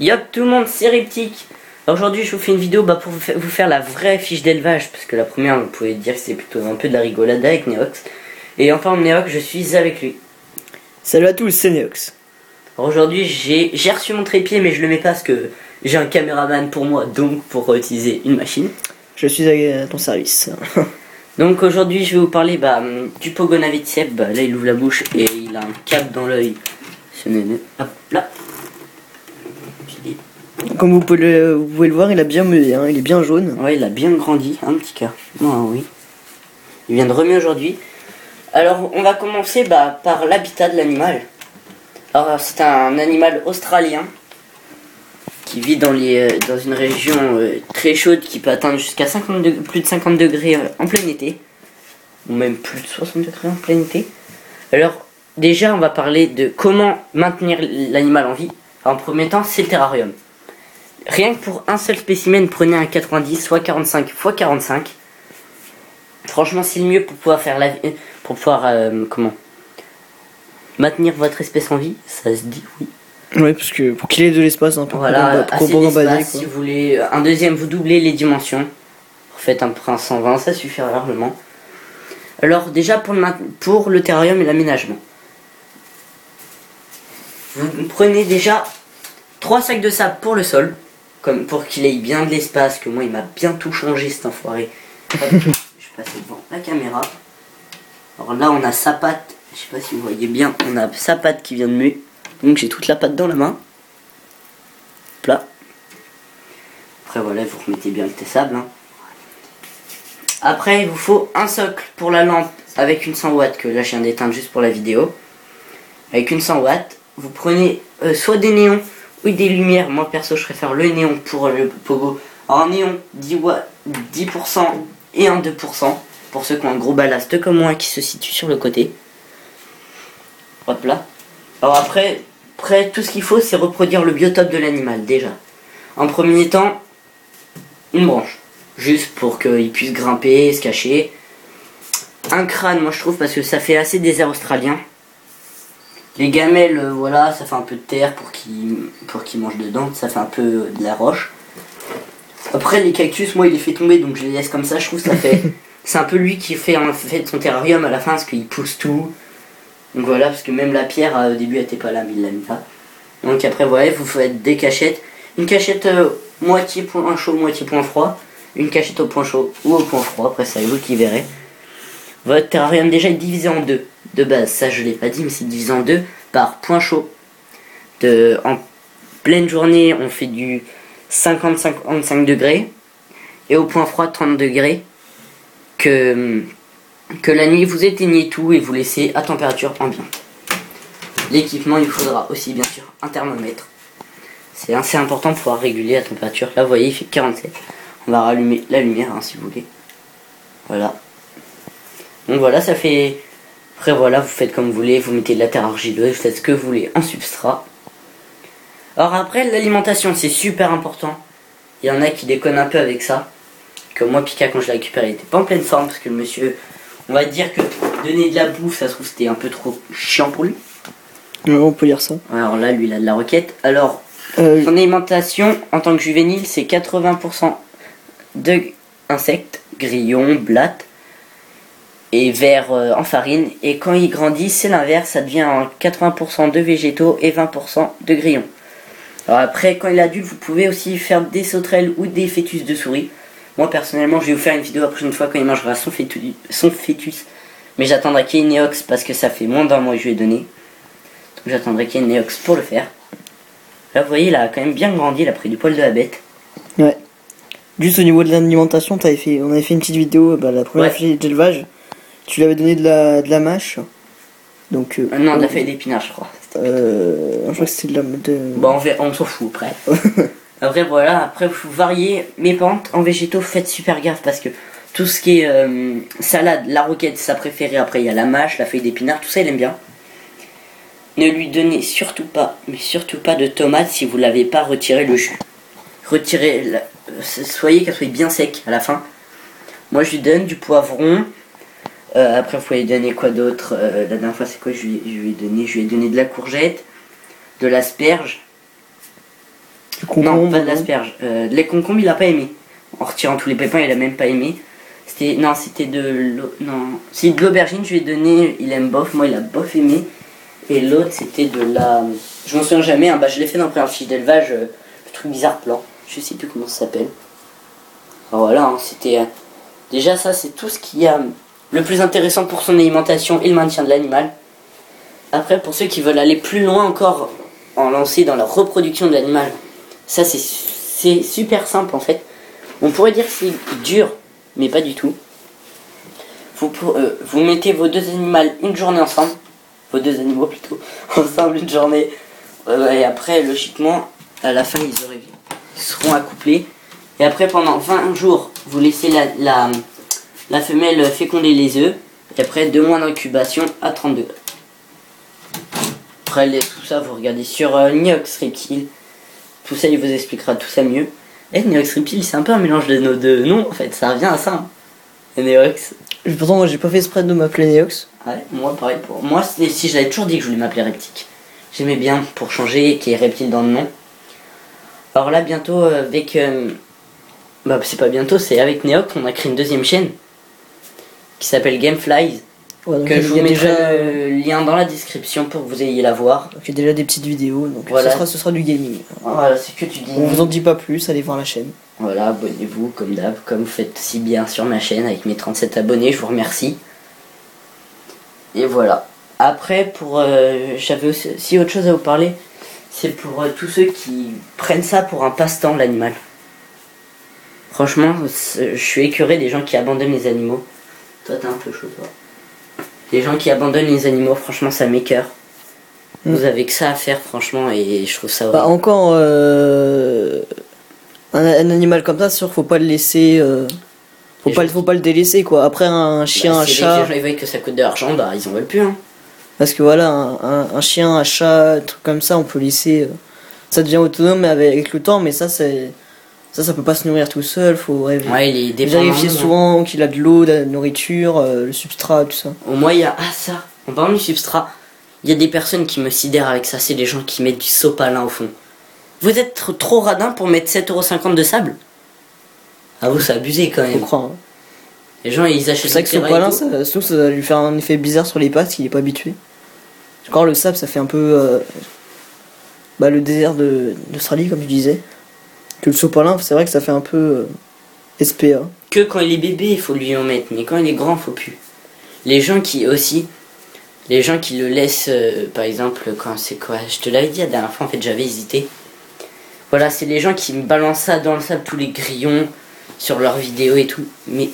Yop tout le monde, c'est Reptic. Aujourd'hui je vous fais une vidéo pour vous faire la vraie fiche d'élevage. Parce que la première vous pouvez dire que c'est plutôt un peu de la rigolade avec Neox. Et en parlant de Neox, je suis avec lui. Salut à tous, c'est Neox. Aujourd'hui j'ai reçu mon trépied mais je le mets pas parce que j'ai un caméraman pour moi. Donc pour utiliser une machine. Je suis à ton service. Donc aujourd'hui je vais vous parler du Pogo Navi de Seb. Là il ouvre la bouche et il a un câble dans l'œil. Hop là. Comme vous pouvez le voir, il a bien mené, hein, il est bien jaune. Ouais, il a bien grandi, un petit cœur. Oui. Il vient de remuer aujourd'hui. Alors, on va commencer par l'habitat de l'animal. Alors, c'est un animal australien qui vit dans une région très chaude qui peut atteindre jusqu'à plus de 50 degrés en plein été. Ou même plus de 60 degrés en plein été. Alors, déjà, on va parler de comment maintenir l'animal en vie. Alors, en premier temps, c'est le terrarium. Rien que pour un seul spécimen, prenez un 90, soit 45 x 45. Franchement, c'est le mieux pour pouvoir faire maintenir votre espèce en vie. Ça se dit, oui. Oui, parce que pour qu'il ait de l'espace, hein, voilà, assez d'espace. Si vous voulez un deuxième, vous doublez les dimensions. Vous faites un 120, ça suffira largement. Alors déjà pour le terrarium et l'aménagement, vous prenez déjà 3 sacs de sable pour le sol. Comme pour qu'il ait bien de l'espace, que moi il m'a bien tout changé cet enfoiré. Je passe devant la caméra. Alors là on a sa patte, je sais pas si vous voyez bien, on a sa patte qui vient de muer. Donc j'ai toute la patte dans la main. Hop là. Après voilà, vous remettez bien le sable. Hein. Après il vous faut un socle pour la lampe avec une 100 watts, que là je viens d'éteindre juste pour la vidéo. Avec une 100 watts, vous prenez soit des néons, ou des lumières. Moi perso je préfère le néon pour le pogo. Alors un néon 10% et un 2% pour ceux qui ont un gros ballast comme moi qui se situe sur le côté. Hop là. Alors après tout ce qu'il faut c'est reproduire le biotope de l'animal déjà. En premier temps, une branche. Juste pour qu'il puisse grimper, se cacher. Un crâne moi je trouve parce que ça fait assez désert australien. Les gamelles, voilà, ça fait un peu de terre pour qu'ils mangent dedans, ça fait un peu de la roche. Après les cactus, moi il les fait tomber donc je les laisse comme ça, je trouve ça fait... C'est un peu lui qui fait son terrarium à la fin parce qu'il pousse tout. Donc voilà, parce que même la pierre au début elle était pas là mais il l'a mis là. Donc après voilà, vous faites des cachettes. Une cachette moitié point chaud, moitié point froid. Une cachette au point chaud ou au point froid, après c'est vous qui verrez. Votre terrarium déjà est divisé en deux. De base, ça je l'ai pas dit, mais c'est divisé en deux par point chaud. En pleine journée, on fait du 50-55 degrés. Et au point froid, 30 degrés. Que la nuit, vous éteignez tout et vous laissez à température ambiante. L'équipement, il faudra aussi bien sûr un thermomètre. C'est assez important pour pouvoir réguler la température. Là, vous voyez, il fait 47. On va rallumer la lumière hein, si vous voulez. Voilà. Donc voilà, ça fait... Après voilà, vous faites comme vous voulez, vous mettez de la terre argileuse, vous faites ce que vous voulez en substrat. Alors après, l'alimentation, c'est super important. Il y en a qui déconnent un peu avec ça. Comme moi, Pika, quand je l'ai récupéré, il était pas en pleine forme, parce que le monsieur, on va dire que donner de la bouffe, ça se trouve, c'était un peu trop chiant pour lui. Ouais, on peut dire ça. Alors là, lui, il a de la roquette. Alors, son alimentation, en tant que juvénile, c'est 80% d'insectes, grillons, blattes, et vers en farine. Et quand il grandit, c'est l'inverse, ça devient 80% de végétaux et 20% de grillons. Alors après, quand il est adulte, vous pouvez aussi faire des sauterelles ou des fœtus de souris. Moi personnellement, je vais vous faire une vidéo la prochaine fois quand il mangera son fœtus. Mais j'attendrai qu'il y ait une Neox parce que ça fait moins d'un mois que je lui ai donné. Donc j'attendrai qu'il y ait une Neox pour le faire. Là vous voyez, il a quand même bien grandi, il a pris du poil de la bête. Ouais. Juste au niveau de l'alimentation, on avait fait une petite vidéo, la première fiche d'élevage. Tu lui avais donné de la mâche. Donc, non, de la feuille d'épinard, je crois. Je crois que c'était de la... Bon, on s'en fout après. Après, voilà, après vous variez mes pentes en végétaux, faites super gaffe parce que tout ce qui est salade, la roquette, c'est sa préférée. Après, il y a la mâche, la feuille d'épinard, tout ça, il aime bien. Ne lui donnez surtout pas, mais surtout pas de tomates si vous l'avez pas retiré le jus. Soyez qu'elle soit bien sec à la fin. Moi, je lui donne du poivron. Après vous pouvez lui donner quoi d'autre, la dernière fois c'est quoi je lui ai donné de la courgette, de l'asperge. Non, pas d'asperges. Les concombres, il a pas aimé. En retirant tous les pépins, il a même pas aimé. C'était de l'aubergine, je lui ai donné, il aime bof, moi il a bof aimé. Et l'autre, c'était de la... Je m'en souviens jamais, hein, je l'ai fait dans la première fiche d'élevage, le truc bizarre plan. Je sais plus comment ça s'appelle. Alors voilà, hein, c'était... déjà ça, c'est tout ce qu'il y a le plus intéressant pour son alimentation et le maintien de l'animal. Après, pour ceux qui veulent aller plus loin encore, en lancer dans la reproduction de l'animal, ça c'est super simple en fait. On pourrait dire que c'est dur, mais pas du tout. Vous mettez vos deux animaux une journée ensemble. Vos deux animaux plutôt. Ensemble une journée. Et après, logiquement, à la fin, ils seront accouplés. Et après, pendant 20 jours, vous laissez la femelle féconder les œufs. Et après, 2 mois d'incubation à 30 degrés. Après, tout ça, vous regardez sur Neox Reptile. Tout ça, il vous expliquera tout ça mieux. Et Neox Reptile, c'est un peu un mélange de nos deux noms, en fait. Ça revient à ça. Hein. Neox. Pourtant, moi, j'ai pas fait exprès de m'appeler Neox. Ouais, moi, pareil. Pour moi, si j'avais toujours dit que je voulais m'appeler Reptique. J'aimais bien pour changer, qu'il y ait Reptile dans le nom. Alors là, bientôt, avec... c'est pas bientôt, c'est avec Neox, on a créé une deuxième chaîne qui s'appelle Gameflies. Ouais, que je vous mettrai le lien dans la description pour que vous ayez la voir. Donc il y a déjà des petites vidéos, donc voilà. ce sera du gaming. Voilà, c'est que tu dis. On vous en dit pas plus, allez voir la chaîne. Voilà, abonnez-vous comme d'hab, comme vous faites si bien sur ma chaîne avec mes 37 abonnés, je vous remercie. Et voilà. Après, j'avais aussi autre chose à vous parler, c'est pour tous ceux qui prennent ça pour un passe-temps, l'animal. Franchement, je suis écœuré des gens qui abandonnent les animaux. Toi, t'es un peu chaud, toi. Les gens qui abandonnent les animaux, franchement, ça m'écoeure. Vous avez que ça à faire, franchement, et je trouve ça horrible. Encore, un animal comme ça, sûr, faut pas le laisser... faut pas le délaisser, quoi. Après, un chien, un chat... Les gens, ils voient que ça coûte de l'argent, ils en veulent plus, hein. Parce que voilà, un chien, un chat, un truc comme ça, on peut laisser... ça devient autonome avec le temps, mais ça, c'est... Ça peut pas se nourrir tout seul, faut vérifier souvent qu'il a de l'eau, de la nourriture, le substrat, tout ça. Au moins, il y a ça. En parlant du substrat, il y a des personnes qui me sidèrent avec ça, c'est les gens qui mettent du sopalin au fond. Vous êtes trop radin pour mettre 7,50€ de sable? Ah vous, c'est abusé quand même. Je comprends. Hein. Les gens, ils achètent ça. C'est vrai que sopalin, ça va lui faire un effet bizarre sur les pattes, qu'il est pas habitué. Encore le sable, ça fait un peu... le désert d'Australie, comme tu disais. Que le sopalin, c'est vrai que ça fait un peu SPA. Que quand il est bébé, il faut lui en mettre, mais quand il est grand, faut plus. Les gens qui le laissent, par exemple, quand c'est quoi, je te l'avais dit la dernière fois, en fait, j'avais hésité. Voilà, c'est les gens qui me balancent ça dans le sable, tous les grillons, sur leurs vidéos et tout. Mais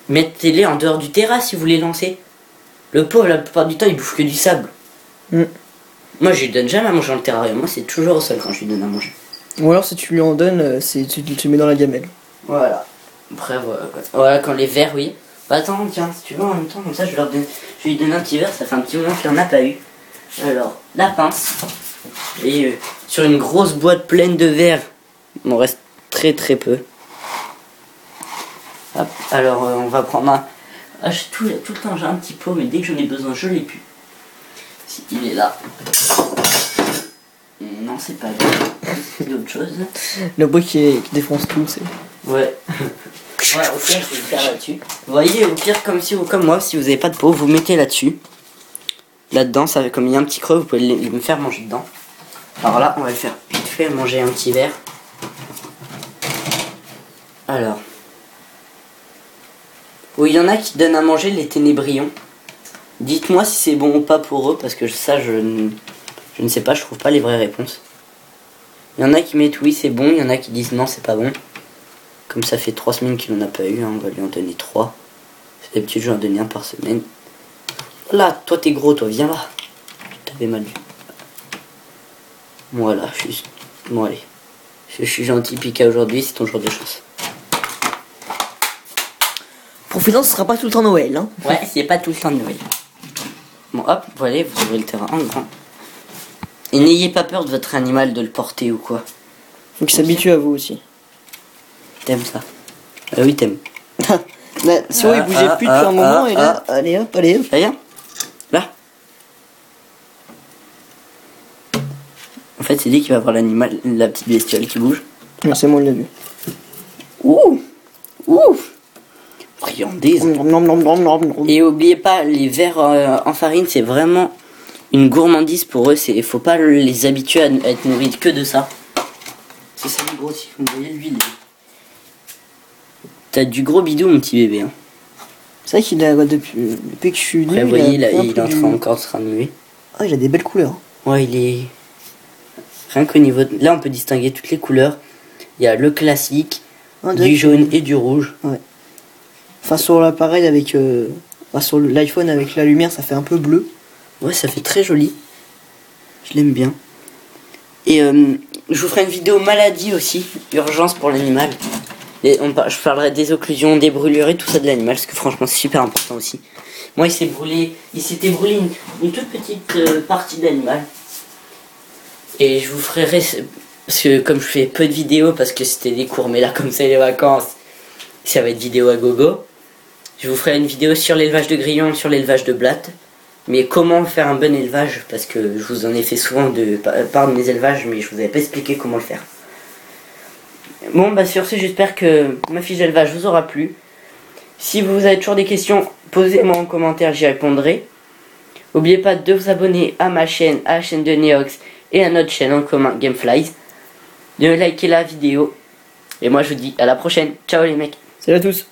mettez-les en dehors du terrain si vous les lancez. Le pauvre, la plupart du temps, il bouffe que du sable. Moi, je lui donne jamais à manger dans le terrarium. Moi, c'est toujours au sol quand je lui donne à manger. Ou alors si tu lui en donnes, tu le mets dans la gamelle. Voilà. Après voilà quand les vers, oui. Attends, tiens, si tu veux en même temps, comme ça je vais lui donner un petit verre, ça fait un petit moment qu'il n'en a pas eu. Alors, la pince. Et sur une grosse boîte pleine de verres, il m'en reste très très peu. Hop, alors on va prendre tout le temps j'ai un petit pot, mais dès que j'en ai besoin, je l'ai plus. Si, il est là. Non, c'est pas bien. C'est d'autres choses. Le bruit qui défonce tout, c'est... Ouais. Au pire, je vais le faire là-dessus. Vous voyez, au pire, comme moi, si vous n'avez pas de pot, vous mettez là-dessus. Là-dedans, comme il y a un petit creux, vous pouvez me faire manger dedans. Alors là, on va le faire vite fait, manger un petit verre. Alors. Oui, il y en a qui donnent à manger les ténébrions. Dites-moi si c'est bon ou pas pour eux, parce que ça, je ne sais pas, je trouve pas les vraies réponses. Il y en a qui mettent oui c'est bon, il y en a qui disent non c'est pas bon. Comme ça fait 3 semaines qu'il en a pas eu, on va lui en donner 3. D'habitude je vais en donner un par semaine. Là, toi t'es gros, toi viens là. T'avais mal vu. Voilà, juste. Bon allez. Je suis gentil Pika aujourd'hui, c'est ton jour de chance. Profitons, ce sera pas tout le temps Noël, hein. Ouais, c'est pas tout le temps de Noël. Bon hop, voilà, vous aurez le terrain en grand. Et n'ayez pas peur de votre animal de le porter ou quoi. Faut qu'il s'habitue à vous aussi. T'aimes ça? Oui, t'aimes. Là, si il bougeait plus depuis un moment, et là, allez hop. Regarde. Là. En fait, c'est dit qu'il va voir l'animal, la petite bestiole qui bouge. Non, c'est moi, il l'a vu. Ouh. Friandise. Et oubliez pas, les vers en farine, c'est vraiment une gourmandise pour eux. Il faut pas les habituer à être nourris que de ça. C'est ça le gros, si vous voyez l'huile. T'as du gros bidou, mon petit bébé. Hein. C'est vrai qu'il a depuis que je suis venu. Vous voyez, il est encore en train de muer. Ah, il a des belles couleurs. Ouais, il est. Rien qu'au niveau. Là, on peut distinguer toutes les couleurs. Il y a le classique, du jaune et du rouge. Ouais. Enfin, sur l'appareil avec. Sur l'iPhone avec la lumière, ça fait un peu bleu. Ouais, ça fait très joli. Je l'aime bien. Et je vous ferai une vidéo maladie aussi, urgence pour l'animal. Et je parlerai des occlusions, des brûlures et tout ça de l'animal, parce que franchement c'est super important aussi. Moi il s'était brûlé une toute petite partie d'animal. Et je vous ferai, parce que comme je fais peu de vidéos, parce que c'était des cours, mais là comme c'est les vacances, ça va être vidéo à gogo. Je vous ferai une vidéo sur l'élevage de grillons, sur l'élevage de blattes. Mais comment faire un bon élevage, parce que je vous en ai fait souvent par mes élevages, mais je vous avais pas expliqué comment le faire. Bon bah sur ce, j'espère que ma fiche d'élevage vous aura plu. Si vous avez toujours des questions, posez-moi en commentaire, j'y répondrai. N'oubliez pas de vous abonner à ma chaîne, à la chaîne de Neox et à notre chaîne en commun Gameflies. De liker la vidéo. Et moi je vous dis à la prochaine. Ciao les mecs. Salut à tous.